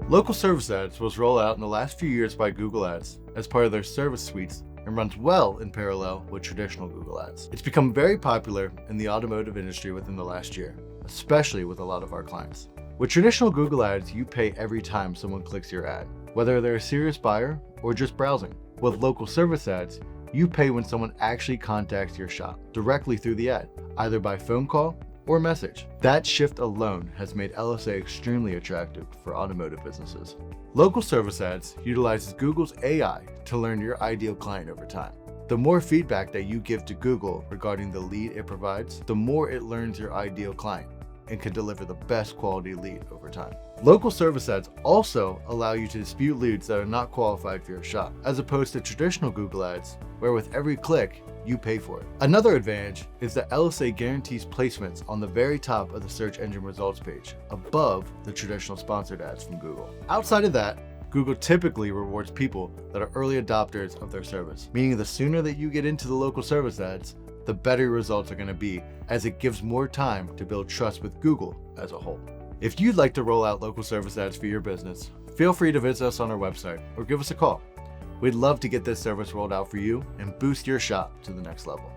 Local service ads was rolled out in the last few years by Google Ads as part of their service suites and runs well in parallel with traditional Google Ads. It's become very popular in the automotive industry within the last year, especially with a lot of our clients. With traditional Google Ads, you pay every time someone clicks your ad, whether they're a serious buyer or just browsing. With local service ads, you pay when someone actually contacts your shop directly through the ad, either by phone call or message. That shift alone has made LSA extremely attractive for automotive businesses. Local service ads utilizes Google's AI to learn your ideal client over time. The more feedback that you give to Google regarding the lead it provides, the more it learns your ideal client and can deliver the best quality lead over time. Local service ads also allow you to dispute leads that are not qualified for your shop, as opposed to traditional Google ads, where with every click, you pay for it. Another advantage is that LSA guarantees placements on the very top of the search engine results page, above the traditional sponsored ads from Google. Outside of that, Google typically rewards people that are early adopters of their service, meaning the sooner that you get into the local service ads, the better your results are going to be, as it gives more time to build trust with Google as a whole. If you'd like to roll out local service ads for your business, feel free to visit us on our website or give us a call. We'd love to get this service rolled out for you and boost your shop to the next level.